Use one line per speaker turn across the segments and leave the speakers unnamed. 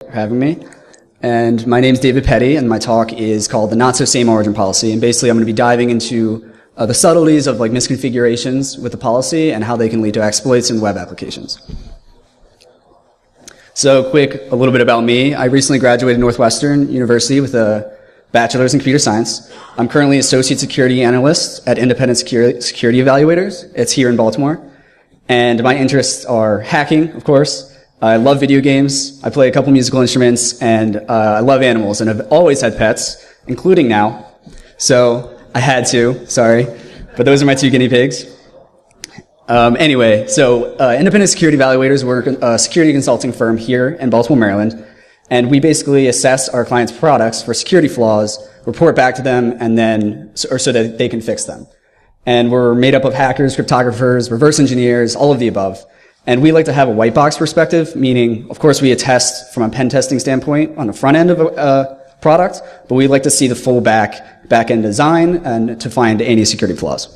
for having me. And my name's David Petty, and my talk is called the Not-So-Same-Origin Policy. And basically, I'm going to be diving into the subtleties of like misconfigurations with the policy and how they can lead to exploits in web applications. So a little bit about me. I recently graduated Northwestern University with a bachelor's in computer science. I'm currently associate security analyst at Independent Security Evaluators. It's here in Baltimore. And my interests are hacking, of course. I love video games. I play a couple musical instruments, and I love animals. And I've always had pets, including now. So I had to, sorry. But those are my two guinea pigs. Anyway, Independent Security Evaluators, we're a security consulting firm here in Baltimore, Maryland. And we basically assess our clients' products for security flaws, report back to them, and then, so that they can fix them. And we're made up of hackers, cryptographers, reverse engineers, all of the above. And we like to have a white box perspective, meaning, of course, we attest from a pen testing standpoint on the front end of a product, but we like to see the full back-end design and to find any security flaws.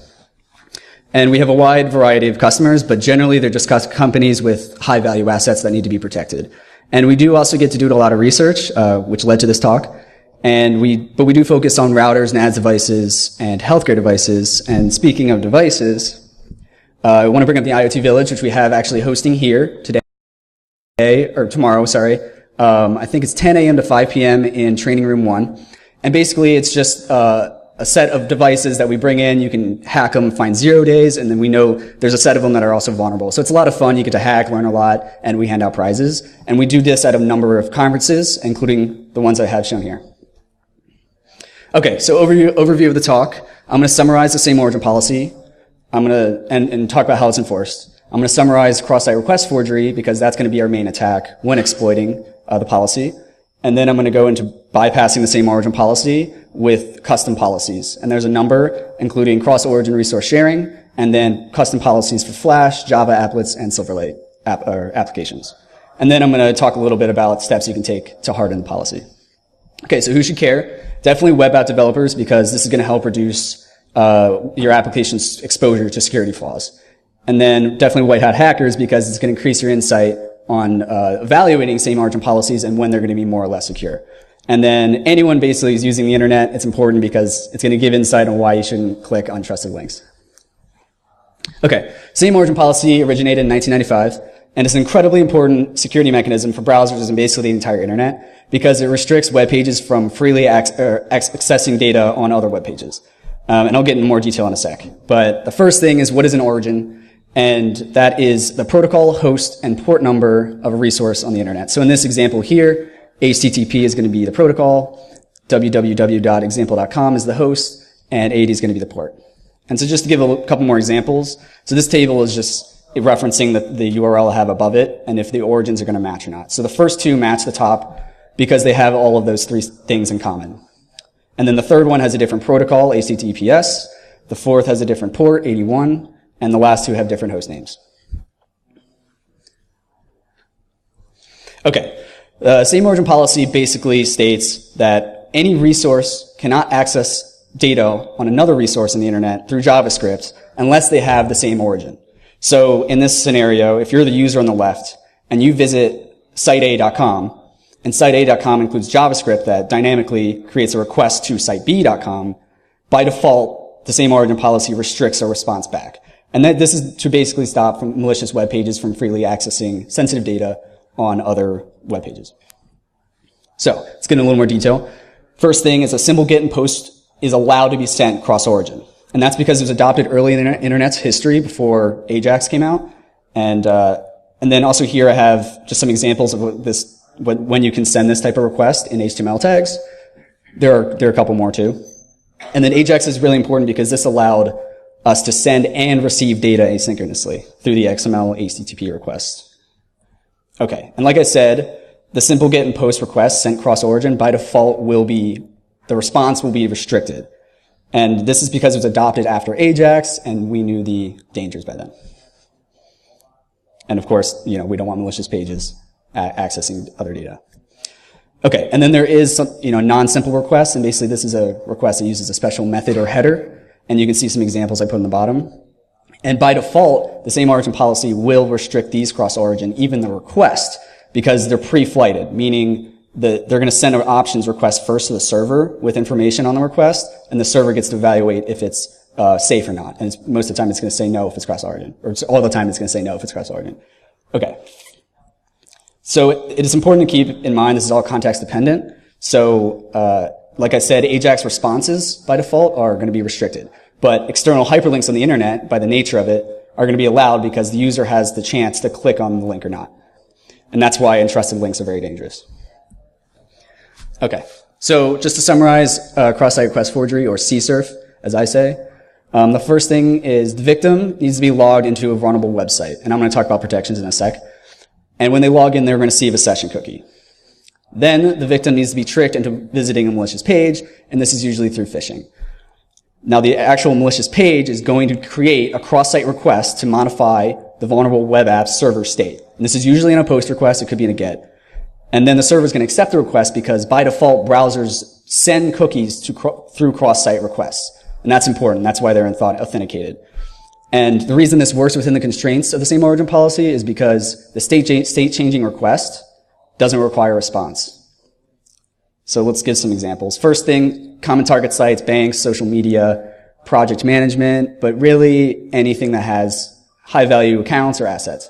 And we have a wide variety of customers, but generally they're just companies with high-value assets that need to be protected. And we do also get to do a lot of research, which led to this talk. But we do focus on routers and NAS devices and healthcare devices. And speaking of devices, I want to bring up the IoT Village, which we have actually hosting here tomorrow. I think it's 10 a.m. to 5 p.m. in Training Room 1. And basically, it's just a set of devices that we bring in. You can hack them, find 0 days, and then we know there's a set of them that are also vulnerable. So it's a lot of fun. You get to hack, learn a lot, and we hand out prizes. And we do this at a number of conferences, including the ones I have shown here. Okay, so overview of the talk. I'm going to summarize the same origin policy. I'm going to and talk about how it's enforced. I'm going to summarize cross-site request forgery because that's going to be our main attack when exploiting the policy. And then I'm going to go into bypassing the same origin policy with custom policies. And there's a number, including cross-origin resource sharing, and then custom policies for Flash, Java applets, and Silverlight applications. And then I'm going to talk a little bit about steps you can take to harden the policy. Okay, so who should care? Definitely web app developers, because this is going to help reduce your application's exposure to security flaws. And then definitely white hat hackers, because it's going to increase your insight on evaluating same origin policies and when they're going to be more or less secure. And then anyone basically is using the internet, it's important because it's going to give insight on why you shouldn't click untrusted links. Okay, same origin policy originated in 1995, and it's an incredibly important security mechanism for browsers and basically the entire internet because it restricts web pages from freely accessing data on other web pages. And I'll get into more detail in a sec. But the first thing is, what is an origin? And that is the protocol, host, and port number of a resource on the internet. So in this example here, HTTP is going to be the protocol, www.example.com is the host, and 80 is going to be the port. And so just to give a couple more examples, so this table is just referencing the URL I have above it, and if the origins are going to match or not. So the first two match the top because they have all of those three things in common. And then the third one has a different protocol, HTTPS. The fourth has a different port, 81. And the last two have different host names. Okay. Same origin policy basically states that any resource cannot access data on another resource on the internet through JavaScript unless they have the same origin. So in this scenario, if you're the user on the left and you visit site.a.com, and site.a.com includes JavaScript that dynamically creates a request to site.b.com, by default, the same origin policy restricts a response back. And this is to basically stop malicious web pages from freely accessing sensitive data on other web pages. So let's get into a little more detail. First thing is a simple get and post is allowed to be sent cross-origin. And that's because it was adopted early in the internet's history before Ajax came out. And then also here I have just some examples of when you can send this type of request in HTML tags. There are a couple more too. And then Ajax is really important because this allowed us to send and receive data asynchronously through the XML HTTP request. Okay, and like I said, the simple get and post request sent cross-origin by default the response will be restricted. And this is because it was adopted after Ajax, and we knew the dangers by then. And of course, we don't want malicious pages accessing other data. Okay, and then there is some, non-simple requests, and basically this is a request that uses a special method or header. And you can see some examples I put in the bottom. And by default, the same origin policy will restrict these cross-origin, even the request, because they're pre-flighted, meaning that they're going to send an options request first to the server with information on the request, and the server gets to evaluate if it's safe or not. And most of the time it's going to say no if it's cross-origin, or all the time it's going to say no if it's cross-origin. Okay. So it is important to keep in mind this is all context dependent. So, like I said, AJAX responses by default are going to be restricted. But external hyperlinks on the internet, by the nature of it, are going to be allowed because the user has the chance to click on the link or not. And that's why untrusted links are very dangerous. Okay. So just to summarize, cross-site request forgery, or CSRF, as I say. The first thing is the victim needs to be logged into a vulnerable website. And I'm going to talk about protections in a sec. And when they log in, they're going to receive a session cookie. Then the victim needs to be tricked into visiting a malicious page, and this is usually through phishing. Now the actual malicious page is going to create a cross-site request to modify the vulnerable web app's server state. And this is usually in a POST request, it could be in a GET. And then the server is going to accept the request because by default browsers send cookies through cross-site requests. And that's important, that's why they're authenticated. And the reason this works within the constraints of the same origin policy is because the state-changing request doesn't require a response. So let's give some examples. First thing, common target sites, banks, social media, project management, but really anything that has high-value accounts or assets.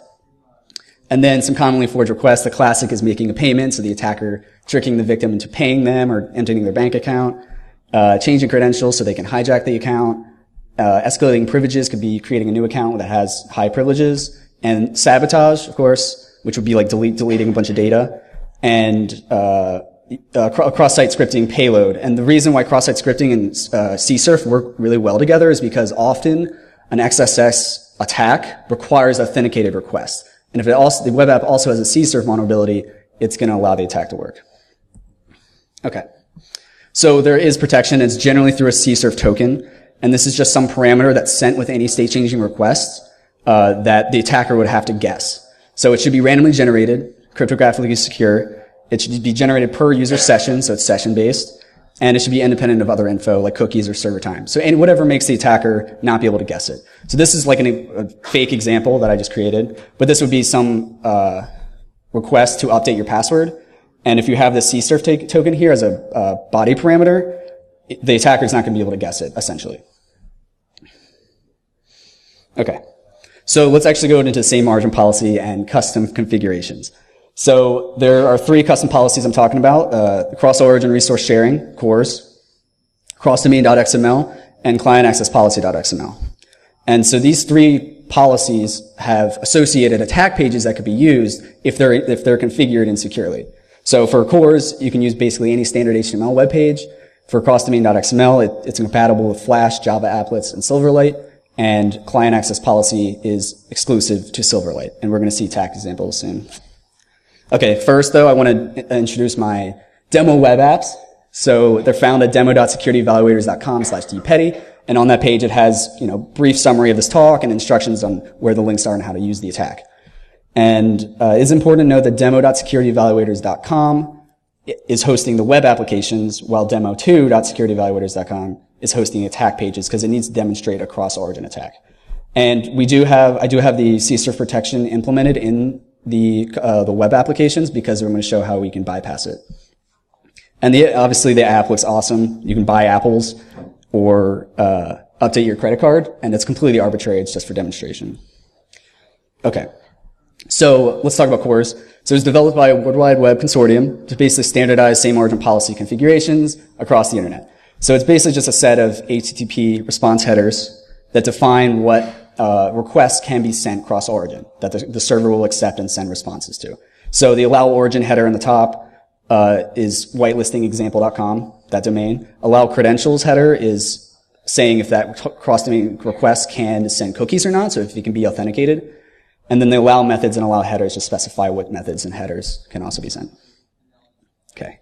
And then some commonly forged requests. The classic is making a payment, so the attacker tricking the victim into paying them or entering their bank account. Changing credentials so they can hijack the account. Escalating privileges could be creating a new account that has high privileges. And sabotage, of course, which would be like deleting a bunch of data. And cross-site scripting payload. And the reason why cross-site scripting and CSRF work really well together is because often an XSS attack requires authenticated requests. And if the web app also has a CSRF vulnerability, it's going to allow the attack to work. Okay. So there is protection. It's generally through a CSRF token. And this is just some parameter that's sent with any state-changing request that the attacker would have to guess. So it should be randomly generated, cryptographically secure. It should be generated per user session, so it's session-based. And it should be independent of other info, like cookies or server time. So whatever makes the attacker not be able to guess it. So this is like a fake example that I just created. But this would be some request to update your password. And if you have the CSRF token here as a body parameter, the attacker is not going to be able to guess it, essentially. Okay. So let's actually go into the same origin policy and custom configurations. So there are 3 custom policies I'm talking about. Cross-origin resource sharing, CORS, cross-domain.xml, and client-access-policy.xml. And so these 3 policies have associated attack pages that could be used if they're configured insecurely. So for CORS, you can use basically any standard HTML web page. For cross-domain.xml, it's compatible with Flash, Java applets, and Silverlight. And client access policy is exclusive to Silverlight. And we're going to see attack examples soon. Okay, first though, I want to introduce my demo web apps. So they're found at demo.securityevaluators.com/dpetty. And on that page, it has, brief summary of this talk and instructions on where the links are and how to use the attack. And it's important to note that demo.securityevaluators.com is hosting the web applications, while demo2.securityevaluators.com is hosting attack pages because it needs to demonstrate a cross-origin attack. And I do have the CSRF protection implemented in the web applications because we're going to show how we can bypass it. And obviously the app looks awesome. You can buy apples or update your credit card, and it's completely arbitrary. It's just for demonstration. Okay. So let's talk about CORS. So it's developed by a World Wide Web consortium to basically standardize same origin policy configurations across the internet. So it's basically just a set of HTTP response headers that define what requests can be sent cross-origin, that the server will accept and send responses to. So the allow origin header in the top is whitelistingexample.com, that domain. Allow credentials header is saying if that cross-domain request can send cookies or not, so if it can be authenticated. And then the allow methods and allow headers just specify what methods and headers can also be sent. Okay.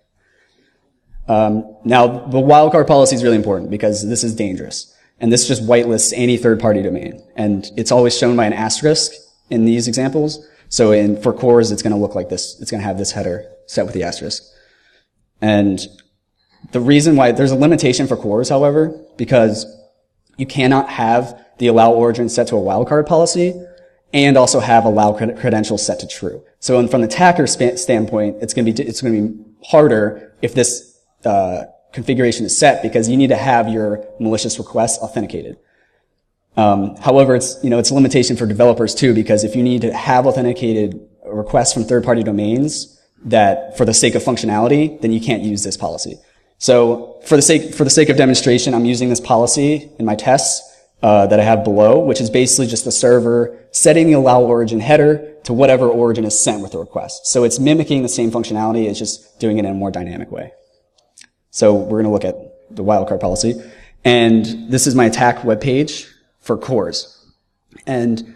Now, the wildcard policy is really important because this is dangerous. And this just whitelists any third-party domain. And it's always shown by an asterisk in these examples. So for CORS, it's going to look like this. It's going to have this header set with the asterisk. And the reason why there's a limitation for CORS, however, because you cannot have the allow origin set to a wildcard policy and also have allow credentials set to true. So from the attacker standpoint, it's going to be harder if this configuration is set, because you need to have your malicious requests authenticated. However, it's a limitation for developers too, because if you need to have authenticated requests from third-party domains that for the sake of functionality, then you can't use this policy. So for the sake of demonstration, I'm using this policy in my tests that I have below, which is basically just the server setting the allow origin header to whatever origin is sent with the request. So it's mimicking the same functionality, it's just doing it in a more dynamic way. So we're going to look at the wildcard policy. And this is my attack web page for cores. And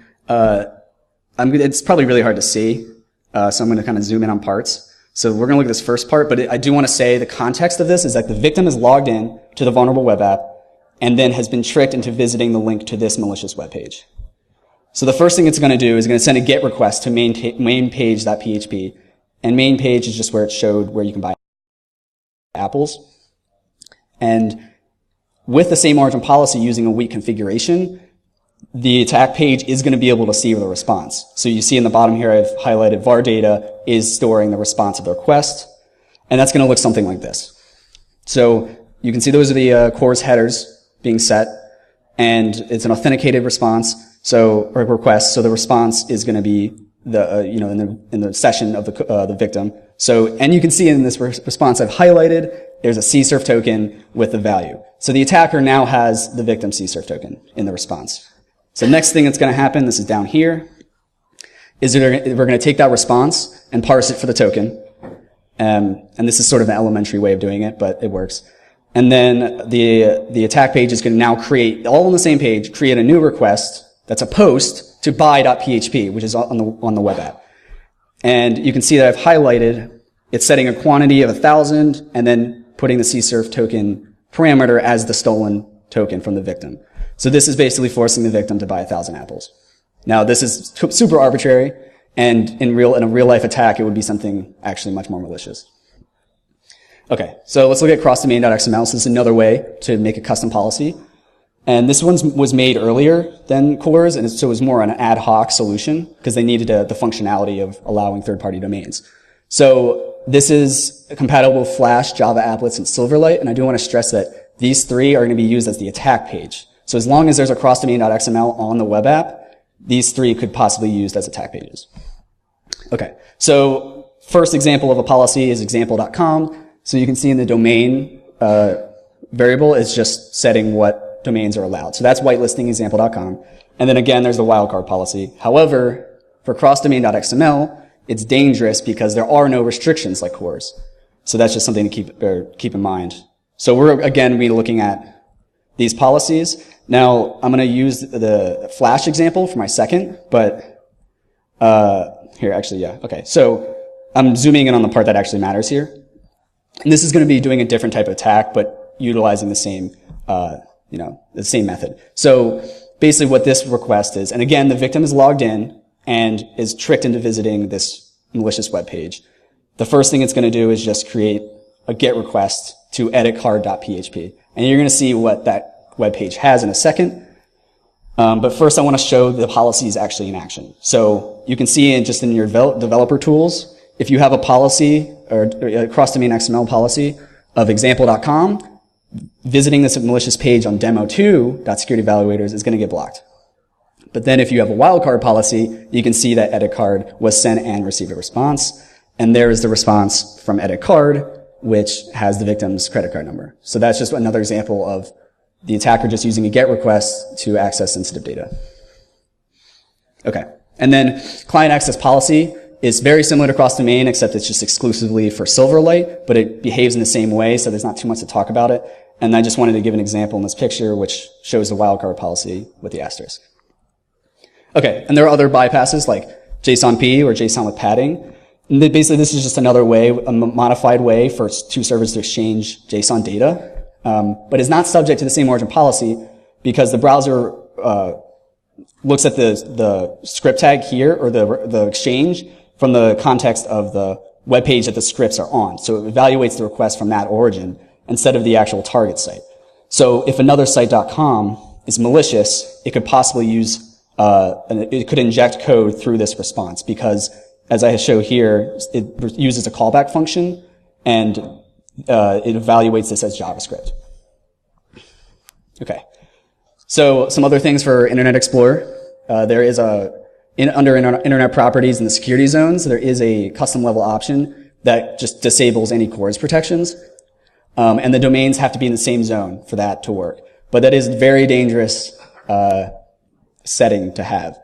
it's probably really hard to see, so I'm going to kind of zoom in on parts. So we're going to look at this first part, but I do want to say the context of this is that the victim is logged in to the vulnerable web app and then has been tricked into visiting the link to this malicious web page. So the first thing it's going to do is going to send a GET request to mainpage.php, and main page is just where it showed where you can buy apples. And with the same origin policy using a weak configuration, the attack page is going to be able to see the response. So you see in the bottom here, I've highlighted var data is storing the response of the request, and that's going to look something like this. So you can see those are the cores headers being set, and it's an authenticated response, or request. So the response is going to be in the session of the victim. So, and you can see in this response I've highlighted, there's a CSRF token with the value. So the attacker now has the victim CSRF token in the response. So next thing that's going to happen, this is down here, is we're going to take that response and parse it for the token. And this is sort of an elementary way of doing it, but it works. And then the attack page is going to now create, all on the same page, create a new request that's a post to buy.php, which is on the web app. And you can see that I've highlighted, it's setting a quantity of 1,000 and then putting the CSRF token parameter as the stolen token from the victim. So this is basically forcing the victim to buy 1,000 apples. Now this is super arbitrary, and in a real life attack, it would be something actually much more malicious. Okay, so let's look at crossdomain.xml. This is another way to make a custom policy. And this one was made earlier than cores, and so it was more an ad hoc solution because they needed the functionality of allowing third-party domains. So this is compatible with Flash, Java applets, and Silverlight, and I do want to stress that these three are going to be used as the attack page. So as long as there's a crossdomain.xml on the web app, these three could possibly be used as attack pages. Okay, so first example of a policy is example.com. So you can see in the domain variable is just setting what domains are allowed. So that's whitelisting example.com. And then again, there's the wildcard policy. However, for crossdomain.xml, it's dangerous because there are no restrictions like cores. So that's just something to keep in mind. So we're again be looking at these policies. Now I'm going to use the Flash example for my second, but here actually, yeah, okay. So I'm zooming in on the part that actually matters here. And this is going to be doing a different type of attack, but utilizing the same, the same method. So basically what this request is, and again, the victim is logged in and is tricked into visiting this malicious web page. The first thing it's going to do is just create a GET request to editcard.php. And you're going to see what that web page has in a second. But first I want to show the policies actually in action. So you can see just in your developer tools, if you have a policy or a cross-domain XML policy of example.com, visiting this malicious page on demo2.security-evaluators is going to get blocked. But then if you have a wildcard policy, you can see that editcard was sent and received a response. And there is the response from editcard, which has the victim's credit card number. So that's just another example of the attacker just using a GET request to access sensitive data. Okay. And then client access policy is very similar to cross-domain, except it's just exclusively for Silverlight, but it behaves in the same way, so there's not too much to talk about it. And I just wanted to give an example in this picture, which shows the wildcard policy with the asterisk. Okay, and there are other bypasses like JSON-P or JSON with padding. And basically, this is just another way, a modified way for two servers to exchange JSON data, but is not subject to the same origin policy because the browser looks at the script tag here or the exchange from the context of the web page that the scripts are on. So it evaluates the request from that origin instead of the actual target site. So if another site.com is malicious, it could possibly use and it could inject code through this response because, as I show here, it uses a callback function and it evaluates this as JavaScript. Okay. So some other things for Internet Explorer. There is under Internet Properties in the security zones, there is a custom level option that just disables any CORS protections. And the domains have to be in the same zone for that to work. But that is a very dangerous setting to have.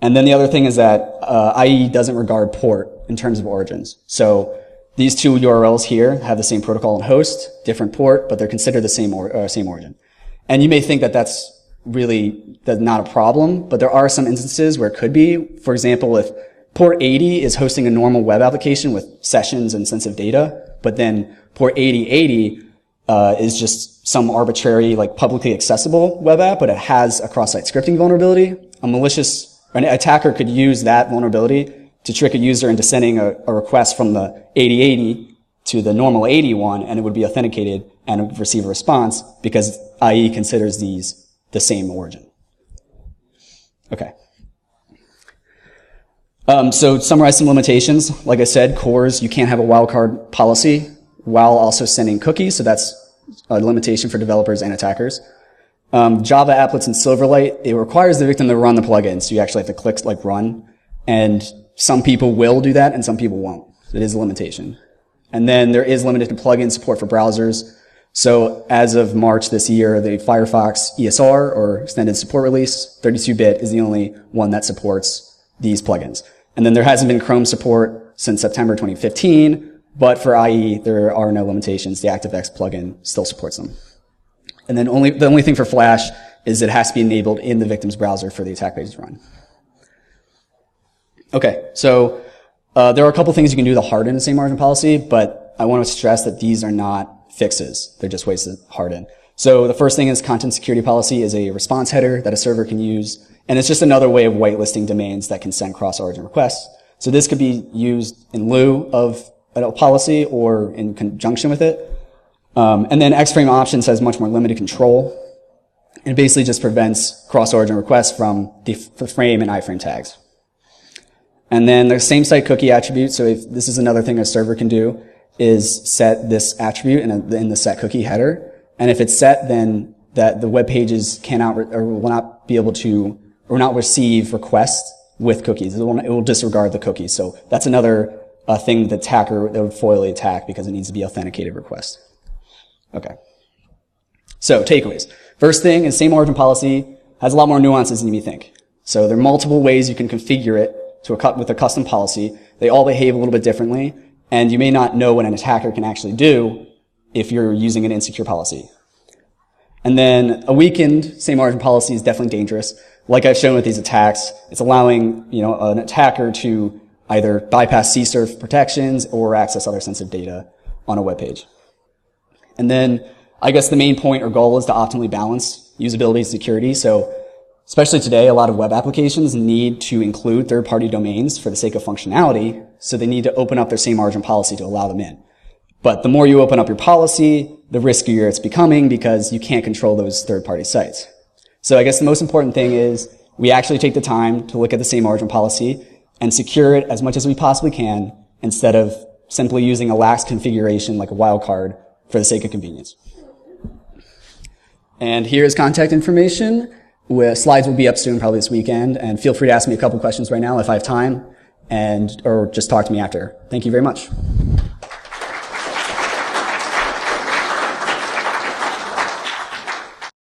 And then the other thing is that IE doesn't regard port in terms of origins. So these two URLs here have the same protocol and host, different port, but they're considered the same origin. And you may think that that's not a problem, but there are some instances where it could be. For example, if port 80 is hosting a normal web application with sessions and sensitive data, but then port 8080 is just some arbitrary, like publicly accessible web app, but it has a cross-site scripting vulnerability. An attacker could use that vulnerability to trick a user into sending a request from the 8080 to the normal 81, and it would be authenticated and would receive a response because IE considers these the same origin. Okay. So to summarize some limitations, like I said, CORS, you can't have a wildcard policy while also sending cookies, so that's a limitation for developers and attackers. Java applets and Silverlight, it requires the victim to run the plugin, so you actually have to click like run, and some people will do that and some people won't. It is a limitation. And then there is limited plugin support for browsers. So as of March this year, the Firefox ESR, or extended support release, 32-bit is the only one that supports these plugins. And then there hasn't been Chrome support since September 2015, but for IE, there are no limitations. The ActiveX plugin still supports them. And then the only thing for Flash is it has to be enabled in the victim's browser for the attack page to run. Okay, so there are a couple things you can do to harden the same margin policy, but I want to stress that these are not fixes. They're just ways to harden. So the first thing is content security policy is a response header that a server can use, and it's just another way of whitelisting domains that can send cross-origin requests. So this could be used in lieu of a policy or in conjunction with it. And then X-frame options has much more limited control. It basically just prevents cross-origin requests from the frame and iframe tags. And then the same site cookie attribute, so if this is another thing a server can do, is set this attribute in the set cookie header. And if it's set, then that the web pages cannot or will not be able to or not receive requests with cookies. It will disregard the cookies. So that's another thing the attacker that would foil the attack because it needs to be authenticated request. Okay. So takeaways. First thing is same origin policy has a lot more nuances than you may think. So there are multiple ways you can configure it with a custom policy. They all behave a little bit differently, and you may not know what an attacker can actually do if you're using an insecure policy. And then a weakened same origin policy is definitely dangerous. Like I've shown with these attacks, it's allowing an attacker to either bypass CSRF protections or access other sensitive data on a web page. And then I guess the main point or goal is to optimally balance usability and security. So especially today, a lot of web applications need to include third-party domains for the sake of functionality, so they need to open up their same origin policy to allow them in. But the more you open up your policy, the riskier it's becoming because you can't control those third-party sites. So I guess the most important thing is we actually take the time to look at the same origin policy and secure it as much as we possibly can instead of simply using a lax configuration like a wildcard for the sake of convenience. And here's contact information. Slides will be up soon, probably this weekend, and feel free to ask me a couple questions right now if I have time, or just talk to me after. Thank you very much.